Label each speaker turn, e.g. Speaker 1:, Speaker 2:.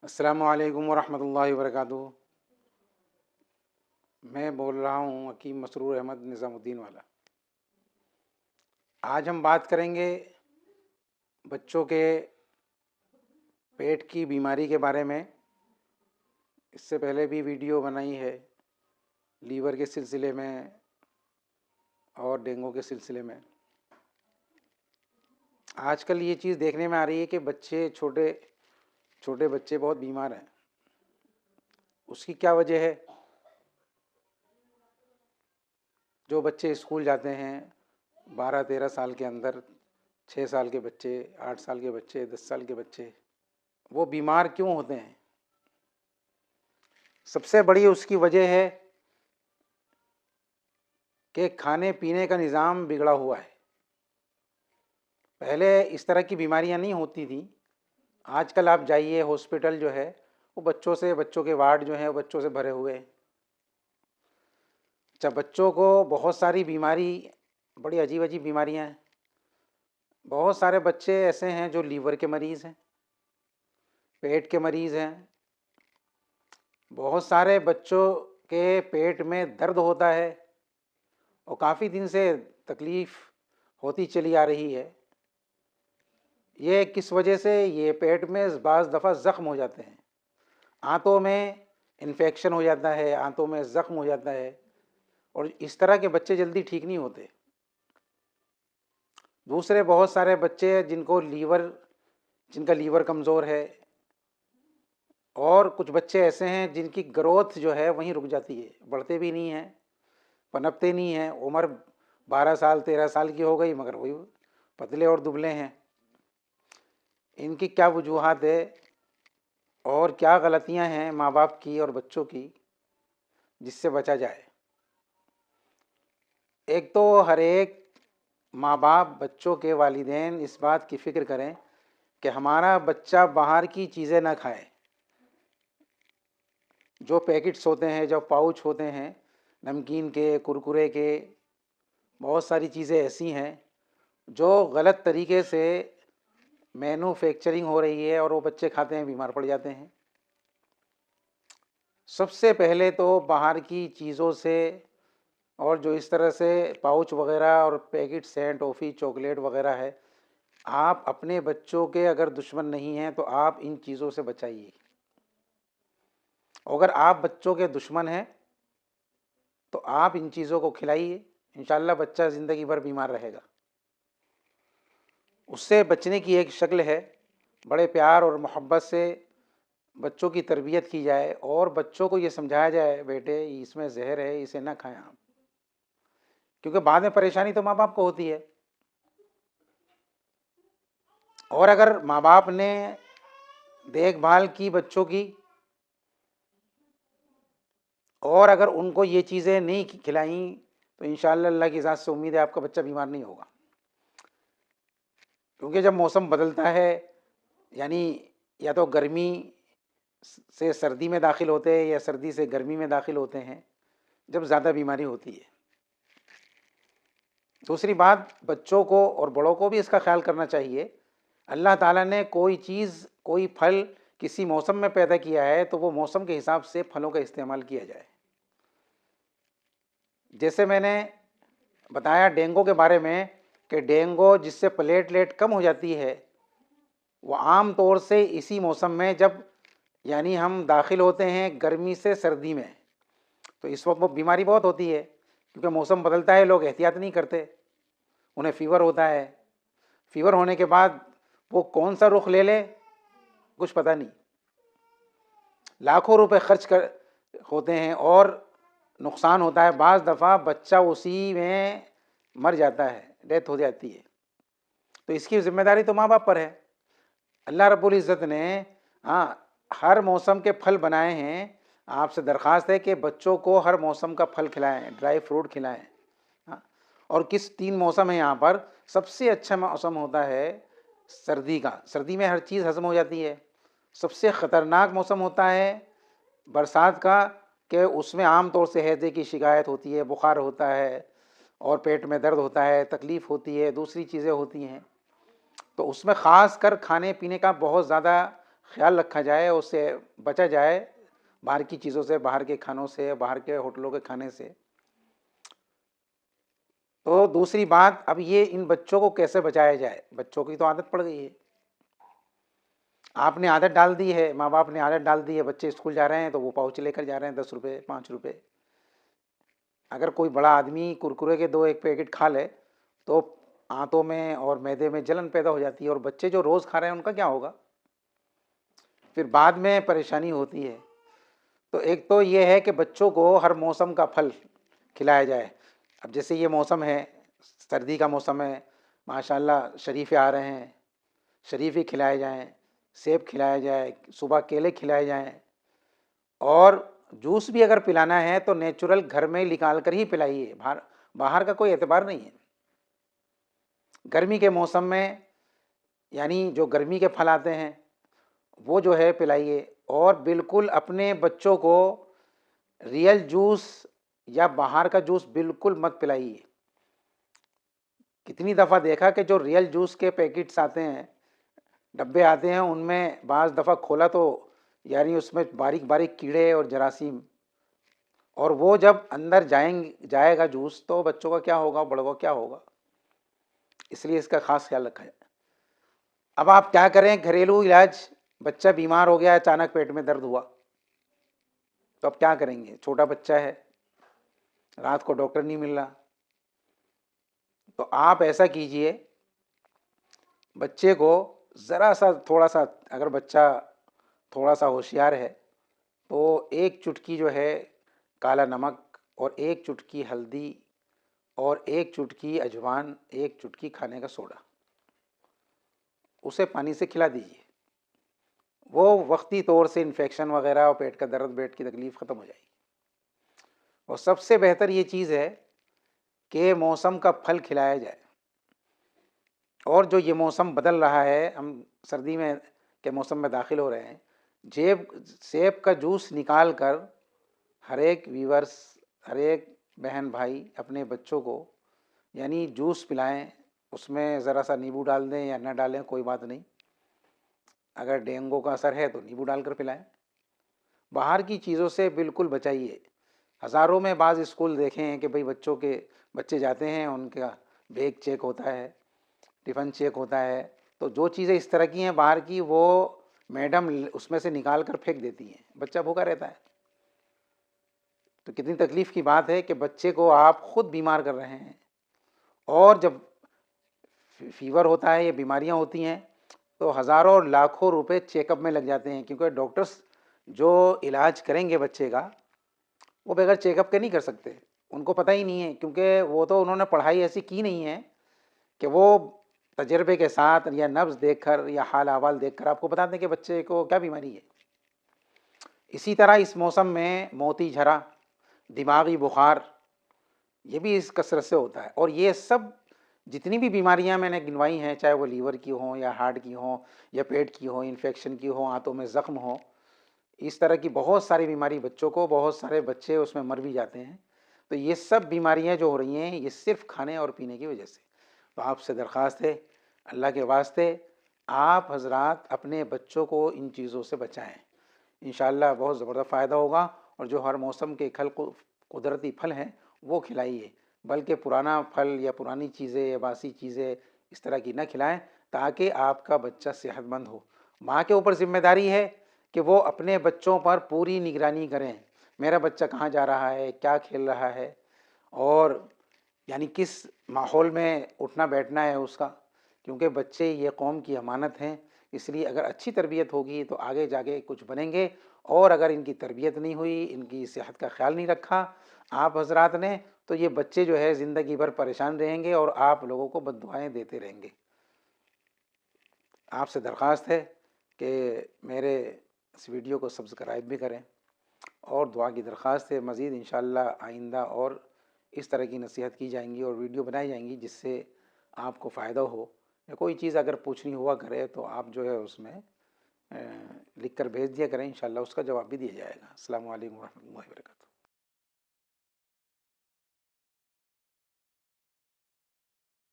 Speaker 1: अस्सलामुअलैकुम वरहमतुल्लाहि वबरकातुहू। मैं बोल रहा हूँ हकीम मसरूर अहमद निज़ामुद्दीन वाला। आज हम बात करेंगे बच्चों के पेट की बीमारी के बारे में। इससे पहले भी वीडियो बनाई है लीवर के सिलसिले में और डेंगू के सिलसिले में। आजकल ये चीज़ देखने में आ रही है कि बच्चे छोटे छोटे बच्चे बहुत बीमार हैं। उसकी क्या वजह है? जो बच्चे स्कूल जाते हैं 12-13 साल के अंदर, 6 साल के बच्चे, 8 साल के बच्चे, 10 साल के बच्चे, वो बीमार क्यों होते हैं? सबसे बड़ी उसकी वजह है कि खाने पीने का निज़ाम बिगड़ा हुआ है। पहले इस तरह की बीमारियां नहीं होती थी। आजकल आप जाइए हॉस्पिटल जो है वो बच्चों के वार्ड जो है वो बच्चों से भरे हुए हैं। जब बच्चों को बहुत सारी बीमारी, बड़ी अजीब अजीब बीमारियां हैं। बहुत सारे बच्चे ऐसे हैं जो लीवर के मरीज़ हैं, पेट के मरीज़ हैं। बहुत सारे बच्चों के पेट में दर्द होता है और काफ़ी दिन से तकलीफ़ होती चली आ रही है। ये किस वजह से? ये पेट में बाज़ दफ़ा ज़ख्म हो जाते हैं, आंतों में इन्फेक्शन हो जाता है, आंतों में ज़ख्म हो जाता है और इस तरह के बच्चे जल्दी ठीक नहीं होते। दूसरे बहुत सारे बच्चे जिनका लीवर कमज़ोर है और कुछ बच्चे ऐसे हैं जिनकी ग्रोथ जो है वहीं रुक जाती है, बढ़ते भी नहीं हैं, पनपते नहीं हैं। उम्र 12 साल 13 साल की हो गई मगर वही पतले और दुबले हैं। इनकी क्या वजूहात है और क्या गलतियां हैं माँ बाप की और बच्चों की जिससे बचा जाए? एक तो हर एक माँ बाप, बच्चों के वालिदैन इस बात की फ़िक्र करें कि हमारा बच्चा बाहर की चीज़ें ना खाए। जो पैकेट्स होते हैं, जो पाउच होते हैं नमकीन के, कुरकुरे के, बहुत सारी चीज़ें ऐसी हैं जो गलत तरीके से मैन्युफैक्चरिंग हो रही है और वो बच्चे खाते हैं, बीमार पड़ जाते हैं। सबसे पहले तो बाहर की चीज़ों से और जो इस तरह से पाउच वगैरह और पैकेट्स हैं, टॉफ़ी चॉकलेट वगैरह है, आप अपने बच्चों के अगर दुश्मन नहीं हैं तो आप इन चीज़ों से बचाइए। अगर आप बच्चों के दुश्मन हैं तो आप इन चीज़ों को खिलाइए, इंशाल्लाह बच्चा ज़िंदगी भर बीमार रहेगा। उससे बचने की एक शक्ल है, बड़े प्यार और मोहब्बत से बच्चों की तरबियत की जाए और बच्चों को ये समझाया जाए, बेटे इसमें जहर है, इसे ना खाएं आप। क्योंकि बाद में परेशानी तो माँ बाप को होती है। और अगर माँ बाप ने देखभाल की बच्चों की और अगर उनको ये चीज़ें नहीं खिलाई तो इंशाअल्लाह अल्लाह की ज़ात से उम्मीद है आपका बच्चा बीमार नहीं होगा। क्योंकि जब मौसम बदलता है, यानी या तो गर्मी से सर्दी में दाखिल होते हैं या सर्दी से गर्मी में दाखिल होते हैं, जब ज़्यादा बीमारी होती है। दूसरी बात, बच्चों को और बड़ों को भी इसका ख्याल करना चाहिए। अल्लाह ताला ने कोई चीज़, कोई फल किसी मौसम में पैदा किया है तो वो मौसम के हिसाब से फलों का इस्तेमाल किया जाए। जैसे मैंने बताया डेंगू के बारे में कि डेंगू जिससे प्लेटलेट कम हो जाती है, वो आम तौर से इसी मौसम में, जब यानी हम दाखिल होते हैं गर्मी से सर्दी में, तो इस वक्त वो बीमारी बहुत होती है। क्योंकि मौसम बदलता है, लोग एहतियात नहीं करते, उन्हें फ़ीवर होता है। फ़ीवर होने के बाद वो कौन सा रुख ले ले कुछ पता नहीं, लाखों रुपए खर्च कर होते हैं और नुकसान होता है। बाज़ दफ़ा बच्चा उसी में मर जाता है, डेथ हो जाती है। तो इसकी जिम्मेदारी तो माँ बाप पर है। अल्लाह रब्बुल इज़्ज़त ने हर मौसम के फल बनाए हैं। आपसे दरख्वास्त है कि बच्चों को हर मौसम का फल खिलाएं, ड्राई फ्रूट खिलाएं। हाँ, और किस 3 मौसम है यहाँ पर? सबसे अच्छा मौसम होता है सर्दी का। सर्दी में हर चीज़ हज़म हो जाती है। सबसे ख़तरनाक मौसम होता है बरसात का, कि उसमें आम तौर से हैज़े की शिकायत होती है, बुखार होता है और पेट में दर्द होता है, तकलीफ़ होती है, दूसरी चीज़ें होती हैं। तो उसमें ख़ास कर खाने पीने का बहुत ज़्यादा ख्याल रखा जाए, उससे बचा जाए, बाहर की चीज़ों से, बाहर के खानों से, बाहर के होटलों के खाने से। तो दूसरी बात, अब ये इन बच्चों को कैसे बचाया जाए? बच्चों की तो आदत पड़ गई है, आपने आदत डाल दी है, माँ बाप ने आदत डाल दी है, बच्चे स्कूल जा रहे हैं तो वो पाउच लेकर जा रहे हैं, 10 रुपये 5 रुपये। अगर कोई बड़ा आदमी कुरकुरे के 2 एक पैकेट खा ले तो आंतों में और मैदे में जलन पैदा हो जाती है, और बच्चे जो रोज़ खा रहे हैं उनका क्या होगा? फिर बाद में परेशानी होती है। तो एक तो ये है कि बच्चों को हर मौसम का फल खिलाया जाए। अब जैसे ये मौसम है, सर्दी का मौसम है, माशाल्लाह शरीफे आ रहे हैं, शरीफे खिलाए जाएं, सेब खिलाया जाए, सुबह केले खिलाए जाएं, और जूस भी अगर पिलाना है तो नेचुरल घर में निकाल कर ही पिलाइए, बाहर बाहर का कोई एतबार नहीं है। गर्मी के मौसम में यानी जो गर्मी के फल आते हैं वो जो है पिलाइए, और बिल्कुल अपने बच्चों को रियल जूस या बाहर का जूस बिल्कुल मत पिलाइए। कितनी दफ़ा देखा कि जो रियल जूस के पैकेट्स आते हैं, डब्बे आते हैं, उनमें बाज़ दफ़ा खोला तो यानी उसमें बारीक बारीक कीड़े और जरासीम, और वो जब अंदर जाएगा जूस तो बच्चों का क्या होगा, बड़ों का क्या होगा? इसलिए इसका खास ख्याल रखा जाए। अब आप क्या करें, घरेलू इलाज, बच्चा बीमार हो गया, अचानक पेट में दर्द हुआ तो अब क्या करेंगे? छोटा बच्चा है, रात को डॉक्टर नहीं मिल रहा, तो आप ऐसा कीजिए, बच्चे को ज़रा सा थोड़ा सा, अगर बच्चा थोड़ा सा होशियार है तो एक चुटकी जो है काला नमक, और एक चुटकी हल्दी, और एक चुटकी अजवान, एक चुटकी खाने का सोडा, उसे पानी से खिला दीजिए। वो वक्ती तौर से इन्फेक्शन वगैरह और पेट का दर्द, पेट की तकलीफ़ ख़त्म हो जाएगी। और सबसे बेहतर ये चीज़ है कि मौसम का फल खिलाया जाए। और जो ये मौसम बदल रहा है, हम सर्दी में के मौसम में दाखिल हो रहे हैं, सेब का जूस निकाल कर हर एक व्यूअर्स, हर एक बहन भाई अपने बच्चों को यानी जूस पिलाएं, उसमें ज़रा सा नींबू डाल दें या ना डालें कोई बात नहीं, अगर डेंगू का असर है तो नींबू डालकर पिलाएं। बाहर की चीज़ों से बिल्कुल बचाइए। हज़ारों में बाज़ स्कूल देखे हैं कि भाई बच्चे जाते हैं, उनका बैग चेक होता है, टिफ़िन चेक होता है, तो जो चीज़ें इस तरह की हैं बाहर की, वो मैडम उसमें से निकाल कर फेंक देती हैं, बच्चा भूखा रहता है। तो कितनी तकलीफ़ की बात है कि बच्चे को आप ख़ुद बीमार कर रहे हैं। और जब फीवर होता है या बीमारियां होती हैं तो हज़ारों और लाखों रुपए चेकअप में लग जाते हैं, क्योंकि डॉक्टर्स जो इलाज करेंगे बच्चे का वो बगैर चेकअप के नहीं कर सकते, उनको पता ही नहीं है, क्योंकि वो तो उन्होंने पढ़ाई ऐसी की नहीं है कि वो तजर्बे के साथ या नब्ज़ देखकर या हाल अहवाल देखकर आपको बता दें कि बच्चे को क्या बीमारी है। इसी तरह इस मौसम में मोती झरा, दिमागी बुखार, ये भी इस कसरत से होता है। और ये सब जितनी भी बीमारियां मैंने गिनवाई हैं, चाहे वो लीवर की हों या हार्ट की हों या पेट की हों, इन्फेक्शन की हों, आंतों में ज़ख्म हो, इस तरह की बहुत सारी बीमारी बच्चों को, बहुत सारे बच्चे उसमें मर भी जाते हैं। तो ये सब बीमारियां जो हो रही हैं ये सिर्फ खाने और पीने की वजह से। तो आपसे दरख्वास्त है, अल्लाह के वास्ते आप हजरात अपने बच्चों को इन चीज़ों से बचाएं, इंशाअल्लाह बहुत ज़बरदस्त फ़ायदा होगा। और जो हर मौसम के कुदरती फल हैं वो खिलाइए, बल्कि पुराना फल या पुरानी चीज़ें या बासी चीज़ें इस तरह की न खिलाएं, ताकि आपका बच्चा सेहतमंद हो। माँ के ऊपर जिम्मेदारी है कि वो अपने बच्चों पर पूरी निगरानी करें, मेरा बच्चा कहाँ जा रहा है, क्या खेल रहा है, और यानी किस माहौल में उठना बैठना है उसका, क्योंकि बच्चे ये कौम की अमानत हैं। इसलिए अगर अच्छी तरबियत होगी तो आगे जाके कुछ बनेंगे, और अगर इनकी तरबियत नहीं हुई, इनकी सेहत का ख्याल नहीं रखा आप हजरात ने, तो ये बच्चे जो है ज़िंदगी भर परेशान रहेंगे और आप लोगों को बद्दुआएं देते रहेंगे। आपसे दरख्वास्त है कि मेरे इस वीडियो को सब्सक्राइब भी करें, और दुआ की दरख्वास्त है मज़ीद इंशाअल्लाह आइंदा और इस तरह की नसीहत की जाएंगी और वीडियो बनाई जाएंगी जिससे आपको फ़ायदा हो। या कोई चीज़ अगर पूछनी हुआ करे तो आप जो है उसमें लिख कर भेज दिया करें, इंशाअल्लाह उसका जवाब भी दिया जाएगा। अस्सलामु अलैकुम व रहमतुल्लाहि व बरकातहू।